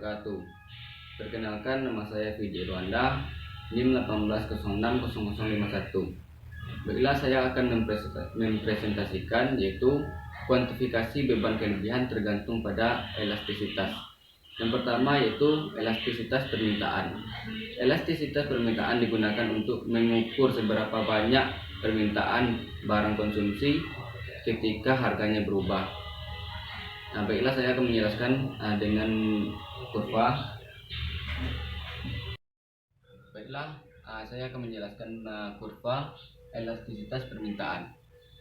wabarakatuh. Perkenalkan, nama saya Vidi Rwanda, NIM 18060051. Baiklah, saya akan mempresentasikan yaitu kuantifikasi beban kelebihan tergantung pada elastisitas. Yang pertama yaitu elastisitas permintaan. Elastisitas permintaan digunakan untuk mengukur seberapa banyak permintaan barang konsumsi ketika harganya berubah. Nah, baiklah, saya akan menjelaskan dengan kurva. Saya akan menjelaskan kurva elastisitas permintaan.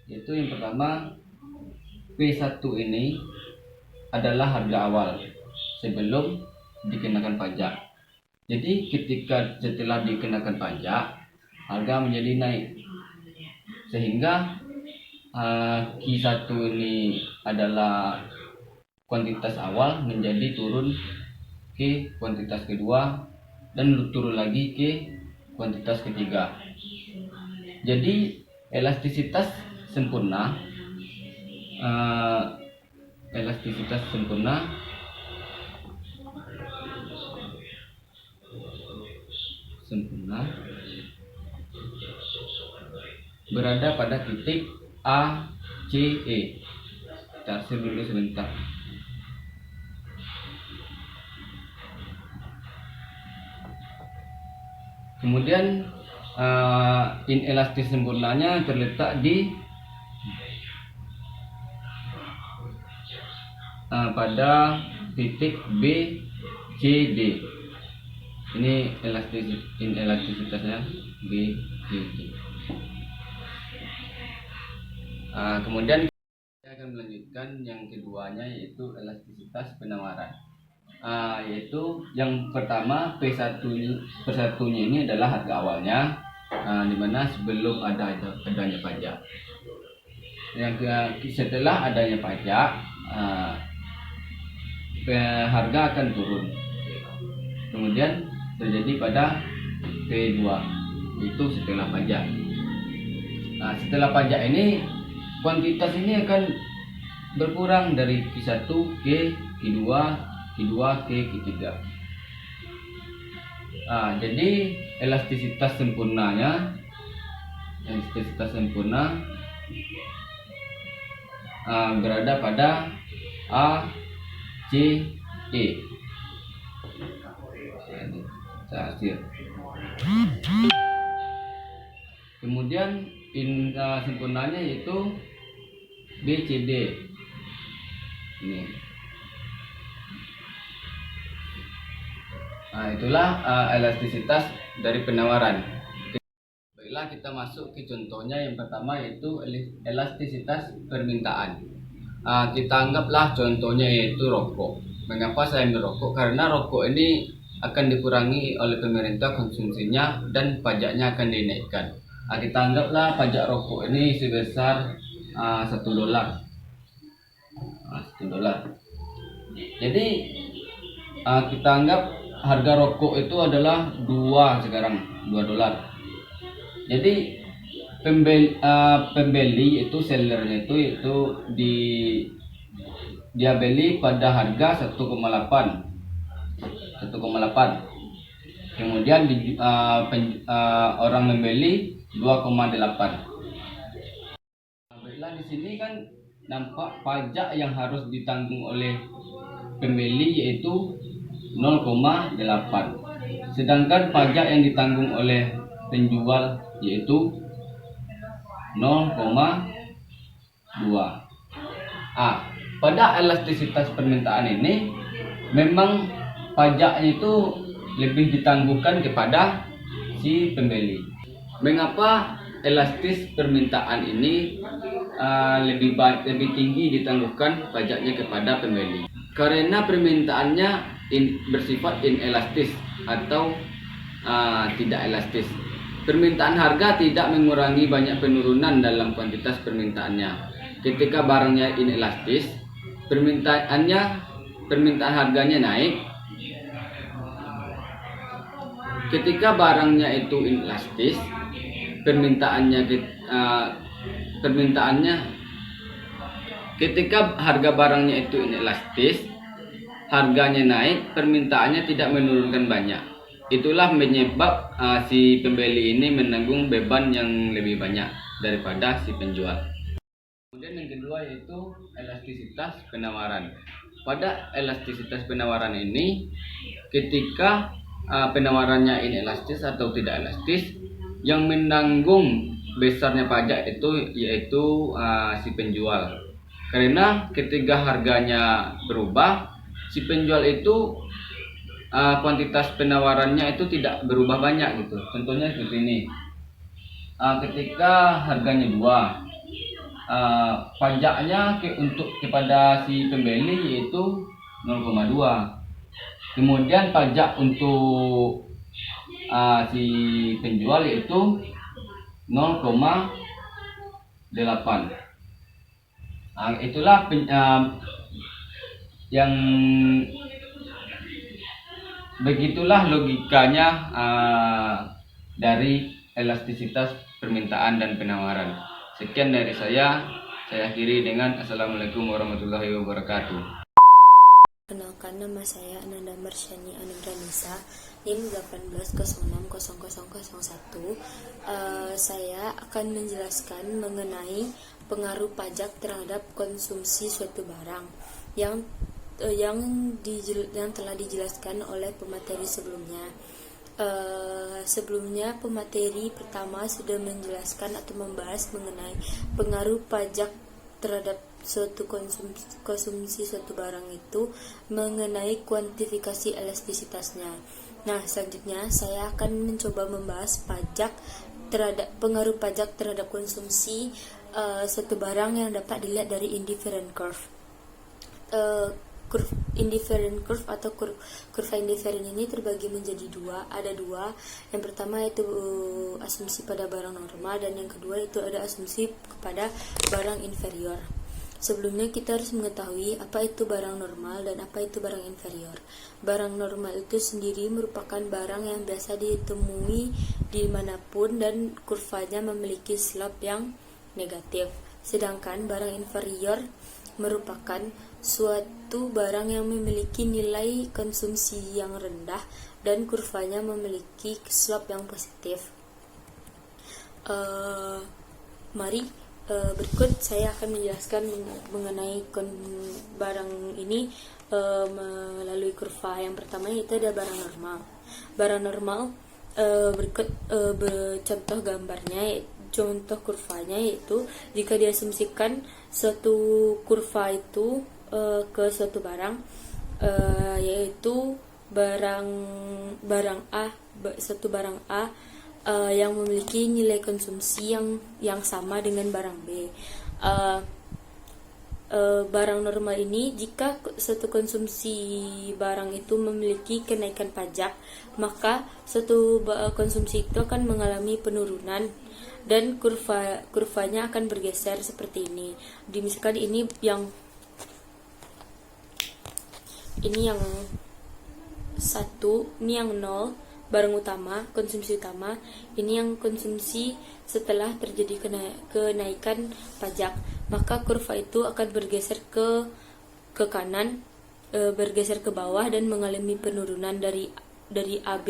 Yaitu yang pertama, P1 ini adalah harga awal sebelum dikenakan pajak. Jadi ketika setelah dikenakan pajak, harga menjadi naik, sehingga Q1 ini adalah kuantitas awal menjadi turun ke kuantitas kedua dan turun lagi ke kuantitas ketiga. Jadi elastisitas sempurna berada pada titik A, C, E. Kita hasil dulu sebentar. Kemudian inelastis sempurnanya terletak di pada titik B, C, D. Ini inelastisitasnya B, C, D. Kemudian saya akan melanjutkan yang keduanya, yaitu elastisitas penawaran. Yaitu yang pertama, P1-nya ini adalah harga awalnya, dimana sebelum adanya pajak. Setelah adanya pajak, harga akan turun. Kemudian terjadi pada P2, yaitu setelah pajak. Setelah pajak ini, kuantitas ini akan berkurang dari Q1 ke Q2, Q2 ke Q3. Jadi elastisitas sempurna berada pada A, C, E. Kemudian sempurnanya yaitu B, C, D. Ini. Itulah elastisitas dari penawaran. Baiklah, kita masuk ke contohnya. Yang pertama yaitu elastisitas permintaan. Kita anggaplah contohnya yaitu rokok. Mengapa saya merokok? Karena rokok ini akan dikurangi oleh pemerintah konsumsinya dan pajaknya akan dinaikkan. Kita anggaplah pajak rokok ini sebesar $1. Jadi kita anggap harga rokok itu adalah sekarang $2. Jadi pembeli itu sellernya itu dia beli pada harga 1,8. Kemudian orang membeli 2,8. Baiklah, di sini kan nampak pajak yang harus ditanggung oleh pembeli yaitu 0,8, sedangkan pajak yang ditanggung oleh penjual yaitu 0,2. Pada elastisitas permintaan ini memang pajaknya itu lebih ditangguhkan kepada si pembeli. Mengapa elastis permintaan ini lebih tinggi ditangguhkan pajaknya kepada pembeli? Karena permintaannya bersifat inelastis atau tidak elastis. Permintaan harga tidak mengurangi banyak penurunan dalam kuantitas permintaannya. Ketika barangnya inelastis, permintaan harganya naik. Ketika barangnya itu inelastis, ketika harga barangnya itu inelastis, harganya naik, permintaannya tidak menurunkan banyak. Itulah menyebab si pembeli ini menanggung beban yang lebih banyak daripada si penjual. Kemudian yang kedua yaitu elastisitas penawaran. Pada elastisitas penawaran ini, ketika penawarannya inelastis atau tidak elastis, yang menanggung besarnya pajak itu yaitu si penjual. Karena ketika harganya berubah, si penjual itu kuantitas penawarannya itu tidak berubah banyak gitu. Contohnya seperti ini. Ketika harganya 2, pajaknya kepada si pembeli yaitu 0,2. Kemudian pajak untuk si penjual yaitu 0,8. Itulah yang begitulah logikanya dari elastisitas permintaan dan penawaran. Sekian dari saya akhiri dengan Assalamualaikum warahmatullahi wabarakatuh. Kenalkan, nama saya Ananda Marsyani Anandranisa, NIM 18060001. Saya akan menjelaskan mengenai pengaruh pajak terhadap konsumsi suatu barang yang telah dijelaskan oleh pemateri sebelumnya. Sebelumnya pemateri pertama sudah menjelaskan atau membahas mengenai pengaruh pajak terhadap suatu konsumsi suatu barang itu mengenai kuantifikasi elastisitasnya. Nah, selanjutnya saya akan mencoba membahas pengaruh pajak terhadap konsumsi suatu barang yang dapat dilihat dari indifferent curve. Indifferent curve atau kurva indifferent ini terbagi menjadi ada dua. Yang pertama yaitu asumsi pada barang normal, dan yang kedua itu ada asumsi kepada barang inferior. Sebelumnya kita harus mengetahui apa itu barang normal dan apa itu barang inferior. Barang normal itu sendiri merupakan barang yang biasa ditemui dimanapun dan kurvanya memiliki slope yang negatif. Sedangkan barang inferior merupakan suatu barang yang memiliki nilai konsumsi yang rendah dan kurvanya memiliki slope yang positif. Berikut saya akan menjelaskan mengenai barang ini melalui kurva. Yang pertama itu ada barang normal. Barang normal berikut contoh gambarnya, contoh kurvanya yaitu jika diasumsikan suatu kurva itu ke suatu barang, yaitu suatu barang A yang memiliki nilai konsumsi yang sama dengan barang B. Barang normal ini, jika suatu konsumsi barang itu memiliki kenaikan pajak, maka suatu konsumsi itu akan mengalami penurunan dan kurvanya akan bergeser seperti ini. Misalkan ini yang 1, ini yang 0, barang utama, konsumsi utama. Ini yang konsumsi setelah terjadi kenaikan pajak, maka kurva itu akan bergeser ke kanan, bergeser ke bawah dan mengalami penurunan dari AB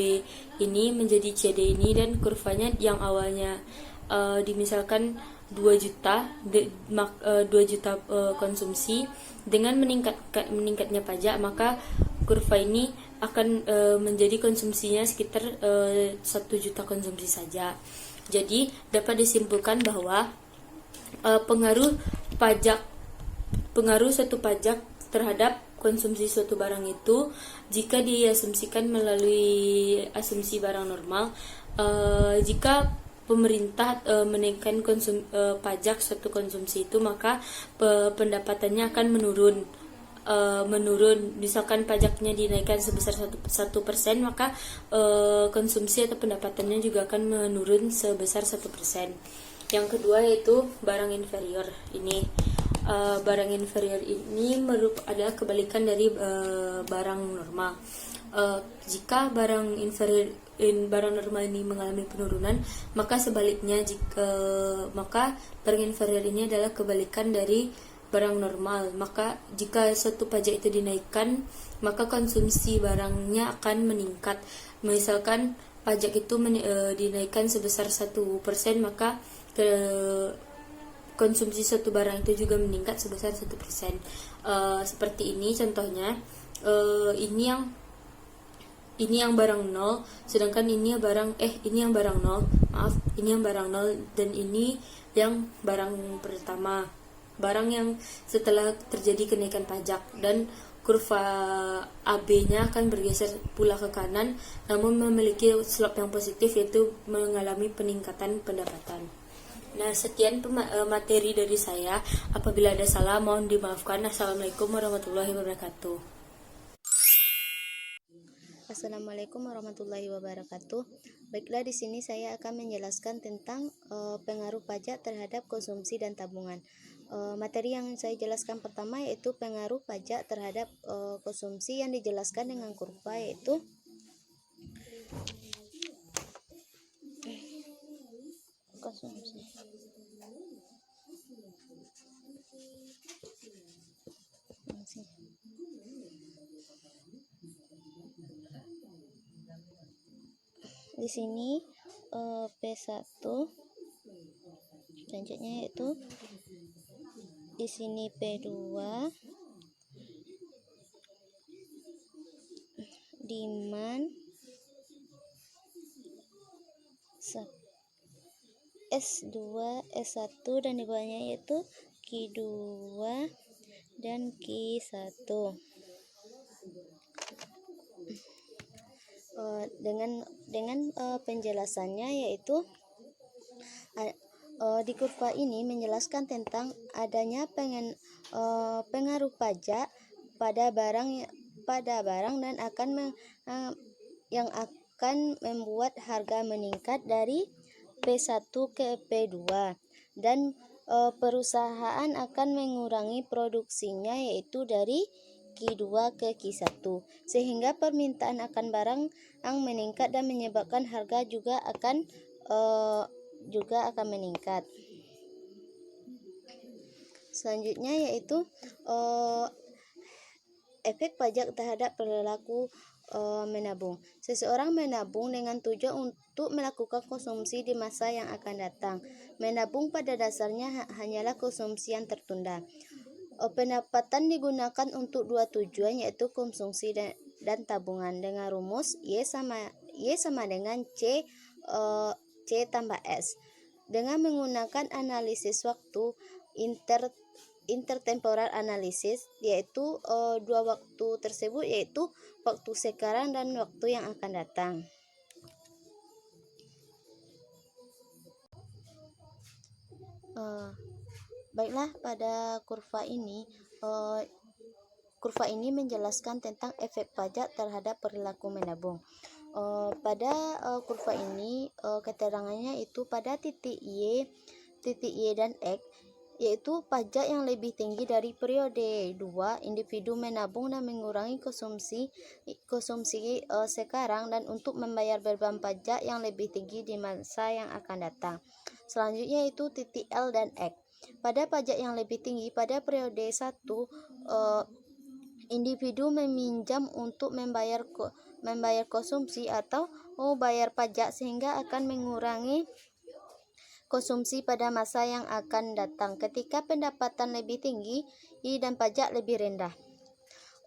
ini menjadi CD ini, dan kurvanya yang awalnya dimisalkan 2 juta konsumsi, dengan meningkatnya pajak, maka kurva ini akan menjadi konsumsinya sekitar 1 juta konsumsi saja. Jadi dapat disimpulkan bahwa pengaruh suatu pajak terhadap konsumsi suatu barang itu, jika diasumsikan melalui asumsi barang normal, jika pemerintah menaikkan pajak suatu konsumsi itu, maka pendapatannya akan menurun. Misalkan pajaknya dinaikkan sebesar 1%, maka konsumsi atau pendapatannya juga akan menurun sebesar 1%. Yang kedua yaitu barang inferior. Ini barang inferior ini adalah kebalikan dari barang normal. Jika barang normal ini mengalami penurunan, maka sebaliknya maka barang inferior ini adalah kebalikan dari barang normal. Maka jika suatu pajak itu dinaikkan, maka konsumsi barangnya akan meningkat. Misalkan pajak itu dinaikkan sebesar 1%, maka konsumsi suatu barang itu juga meningkat sebesar 1%. Seperti ini contohnya. Ini yang barang 0, sedangkan ini yang barang 0, ini yang barang 0, dan ini yang barang pertama, barang yang setelah terjadi kenaikan pajak, dan kurva AB-nya akan bergeser pula ke kanan, namun memiliki slope yang positif, yaitu mengalami peningkatan pendapatan. Nah, sekian materi dari saya. Apabila ada salah, mohon dimaafkan. Assalamualaikum warahmatullahi wabarakatuh. Assalamualaikum warahmatullahi wabarakatuh. Baiklah, di sini saya akan menjelaskan tentang pengaruh pajak terhadap konsumsi dan tabungan. Materi yang saya jelaskan pertama yaitu pengaruh pajak terhadap konsumsi, yang dijelaskan dengan kurva, yaitu konsumsi. Di sini P1, selanjutnya yaitu di sini P2, demand, S2, S1, dan di bawahnya yaitu Q2 dan Q1. Dengan penjelasannya, yaitu di kurva ini menjelaskan tentang adanya pengaruh pajak pada barang dan yang akan membuat harga meningkat dari P1 ke P2, dan perusahaan akan mengurangi produksinya, yaitu dari Q2 ke Q1, sehingga permintaan akan barang yang meningkat dan menyebabkan harga juga akan meningkat. Selanjutnya yaitu efek pajak terhadap perilaku menabung. Seseorang menabung dengan tujuan untuk melakukan konsumsi di masa yang akan datang. Menabung pada dasarnya hanyalah konsumsi yang tertunda. Pendapatan digunakan untuk dua tujuan, yaitu konsumsi dan tabungan, dengan rumus Y sama dengan C tambah S. Dengan menggunakan analisis waktu intertemporal analisis, yaitu dua waktu tersebut, yaitu waktu sekarang dan waktu yang akan datang. Baiklah, pada kurva ini menjelaskan tentang efek pajak terhadap perilaku menabung. Pada kurva ini keterangannya itu pada titik Y dan X, yaitu pajak yang lebih tinggi dari periode 2, individu menabung dan mengurangi konsumsi sekarang dan untuk membayar beban pajak yang lebih tinggi di masa yang akan datang. Selanjutnya itu titik L dan X. Pada pajak yang lebih tinggi pada periode 1, individu meminjam untuk membayar konsumsi atau bayar pajak, sehingga akan mengurangi konsumsi pada masa yang akan datang ketika pendapatan lebih tinggi dan pajak lebih rendah.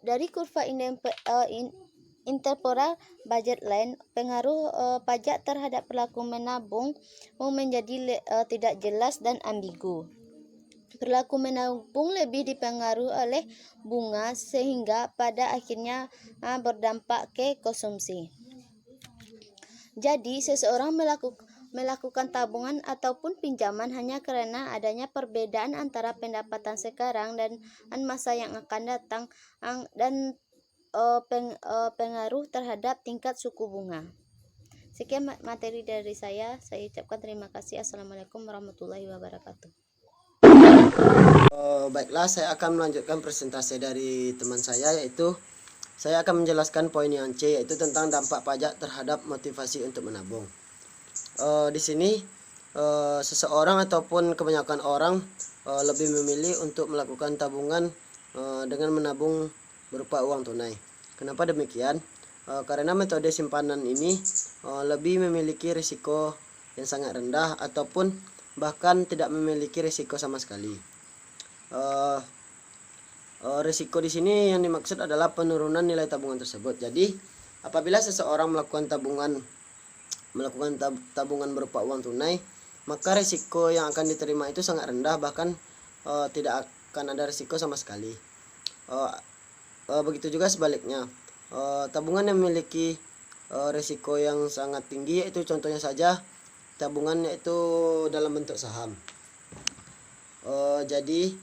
Dari kurva intertemporal budget line, pengaruh pajak terhadap perilaku menabung menjadi tidak jelas dan ambigu. Perilaku menabung lebih dipengaruhi oleh bunga, sehingga pada akhirnya berdampak ke konsumsi. Jadi, seseorang melakukan tabungan ataupun pinjaman hanya karena adanya perbedaan antara pendapatan sekarang dan masa yang akan datang, dan pengaruh terhadap tingkat suku bunga. Sekian materi dari saya ucapkan terima kasih. Assalamualaikum warahmatullahi wabarakatuh. Baiklah, saya akan melanjutkan presentasi dari teman saya, yaitu saya akan menjelaskan poin yang C, yaitu tentang dampak pajak terhadap motivasi untuk menabung. Di sini seseorang ataupun kebanyakan orang lebih memilih untuk melakukan tabungan dengan menabung berupa uang tunai. Kenapa demikian? Karena metode simpanan ini lebih memiliki risiko yang sangat rendah ataupun bahkan tidak memiliki risiko sama sekali. Risiko di sini yang dimaksud adalah penurunan nilai tabungan tersebut. Jadi apabila seseorang melakukan tabungan berupa uang tunai, maka risiko yang akan diterima itu sangat rendah, bahkan tidak akan ada risiko sama sekali. Begitu juga sebaliknya, tabungan yang memiliki risiko yang sangat tinggi, yaitu contohnya saja tabungannya itu dalam bentuk saham. Jadi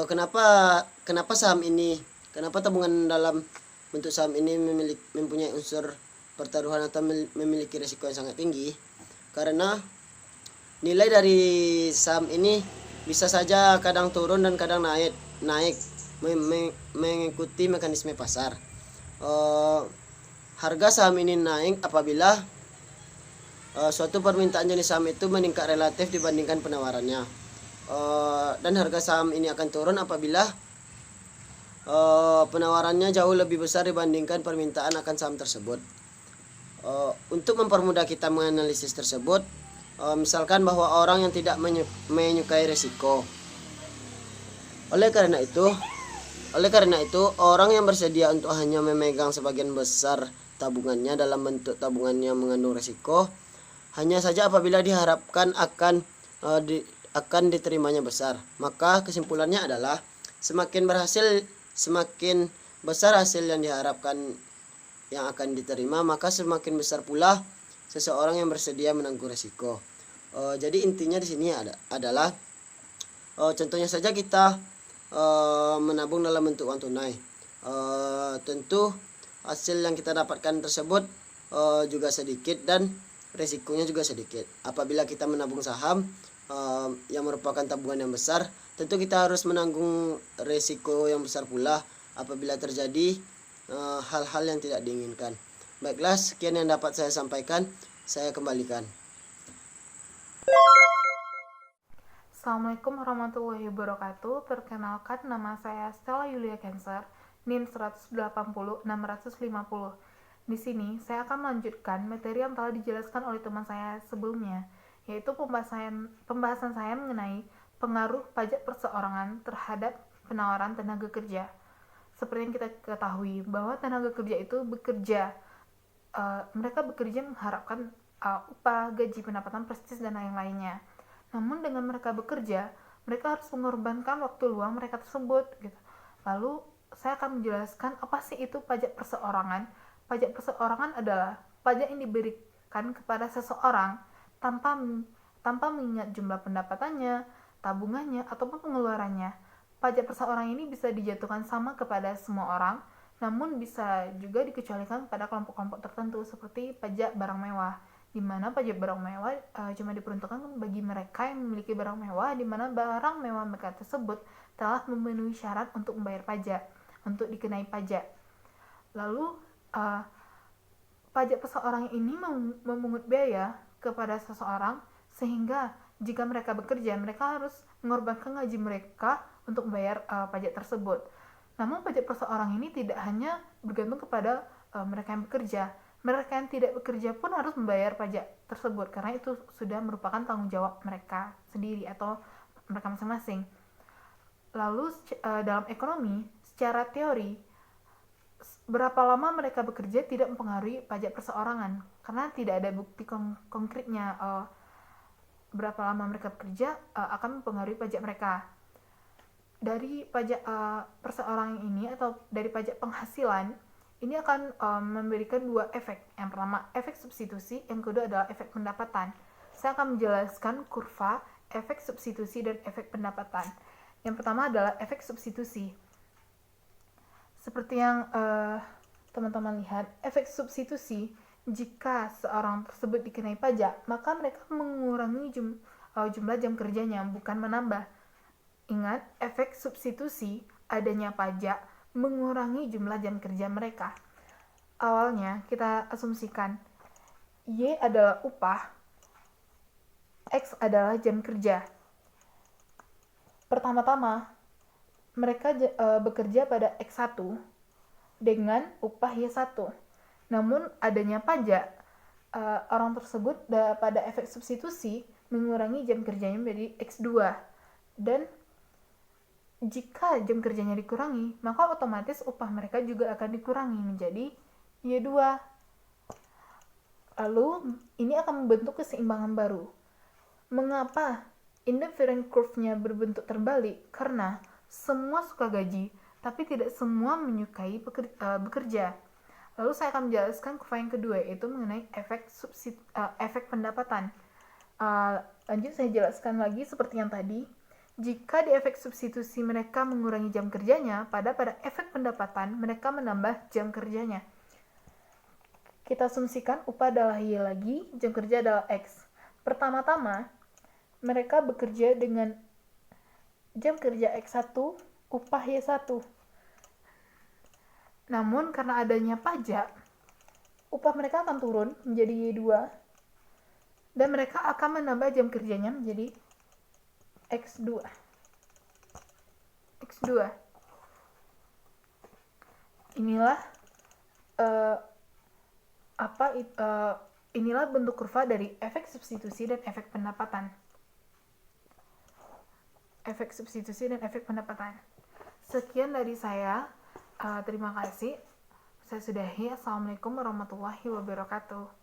kenapa saham ini, kenapa tabungan dalam bentuk saham ini mempunyai unsur pertaruhan atau memiliki risiko yang sangat tinggi? Karena nilai dari saham ini bisa saja kadang turun dan kadang naik mengikuti mekanisme pasar. Harga saham ini naik apabila suatu permintaan jenis saham itu meningkat relatif dibandingkan penawarannya, dan harga saham ini akan turun apabila penawarannya jauh lebih besar dibandingkan permintaan akan saham tersebut. Untuk mempermudah kita menganalisis tersebut, misalkan bahwa orang yang tidak menyukai risiko. Oleh karena itu, orang yang bersedia untuk hanya memegang sebagian besar tabungannya dalam bentuk tabungan yang mengandung risiko, hanya saja apabila diharapkan akan diterimanya besar. Maka kesimpulannya adalah semakin besar hasil yang diharapkan yang akan diterima, maka semakin besar pula seseorang yang bersedia menanggung risiko. Jadi intinya di sini adalah contohnya saja kita menabung dalam bentuk uang tunai. Tentu hasil yang kita dapatkan tersebut juga sedikit dan resikonya juga sedikit. Apabila kita menabung saham yang merupakan tabungan yang besar, tentu kita harus menanggung resiko yang besar pula apabila terjadi hal-hal yang tidak diinginkan. Baiklah, sekian yang dapat saya sampaikan. Saya kembalikan. Assalamualaikum warahmatullahi wabarakatuh. Perkenalkan, nama saya Stella Yulia Cancer, NIM 180-650. Di sini saya akan melanjutkan materi yang telah dijelaskan oleh teman saya sebelumnya, yaitu pembahasan saya mengenai pengaruh pajak perseorangan terhadap penawaran tenaga kerja. Seperti yang kita ketahui bahwa tenaga kerja itu mereka bekerja mengharapkan upah, gaji, pendapatan, prestis, dan lain-lainnya. Namun dengan mereka bekerja, mereka harus mengorbankan waktu luang mereka tersebut gitu. Lalu saya akan menjelaskan apa sih itu pajak perseorangan. Pajak perseorangan adalah pajak yang diberikan kepada seseorang tanpa mengingat jumlah pendapatannya, tabungannya, ataupun pengeluarannya. Pajak perseorangan ini bisa dijatuhkan sama kepada semua orang, namun bisa juga dikecualikan pada kelompok-kelompok tertentu seperti pajak barang mewah, di mana pajak barang mewah cuma diperuntukkan bagi mereka yang memiliki barang mewah, di mana barang mewah mereka tersebut telah memenuhi syarat untuk membayar pajak, untuk dikenai pajak. Lalu pajak perseorangan ini memungut biaya kepada seseorang, sehingga jika mereka bekerja, mereka harus mengorbankan gaji mereka untuk membayar pajak tersebut. Namun pajak perseorangan ini tidak hanya bergantung kepada mereka yang bekerja. Mereka yang tidak bekerja pun harus membayar pajak tersebut, karena itu sudah merupakan tanggung jawab mereka sendiri atau mereka masing-masing. Lalu dalam ekonomi, secara teori, berapa lama mereka bekerja tidak mempengaruhi pajak perseorangan, karena tidak ada bukti konkretnya berapa lama mereka bekerja akan mempengaruhi pajak mereka. Dari pajak perseorangan ini atau dari pajak penghasilan, ini akan memberikan dua efek. Yang pertama, efek substitusi. Yang kedua adalah efek pendapatan. Saya akan menjelaskan kurva efek substitusi dan efek pendapatan. Yang pertama adalah efek substitusi. Seperti yang teman-teman lihat, efek substitusi, jika seorang tersebut dikenai pajak, maka mereka mengurangi jumlah jam kerjanya, bukan menambah. Ingat, efek substitusi, adanya pajak mengurangi jumlah jam kerja mereka. Awalnya kita asumsikan Y adalah upah, X adalah jam kerja. Pertama-tama, mereka bekerja pada X1 dengan upah Y1. Namun adanya pajak, orang tersebut pada efek substitusi mengurangi jam kerjanya menjadi X2. Dan jika jam kerjanya dikurangi, maka otomatis upah mereka juga akan dikurangi menjadi Y2. Lalu ini akan membentuk keseimbangan baru. Mengapa indifferent curve-nya berbentuk terbalik? Karena semua suka gaji, tapi tidak semua menyukai bekerja. Lalu saya akan menjelaskan kurva yang kedua, yaitu mengenai efek pendapatan. Lanjut saya jelaskan lagi seperti yang tadi. Jika di efek substitusi mereka mengurangi jam kerjanya, pada efek pendapatan mereka menambah jam kerjanya. Kita asumsikan upah adalah Y lagi, jam kerja adalah X. Pertama-tama, mereka bekerja dengan jam kerja X1, upah Y1. Namun karena adanya pajak, upah mereka akan turun menjadi Y2, dan mereka akan menambah jam kerjanya menjadi X2. Inilah inilah bentuk kurva dari efek substitusi dan efek pendapatan. Sekian dari saya. Terima kasih. Saya sudahi. Assalamualaikum warahmatullahi wabarakatuh.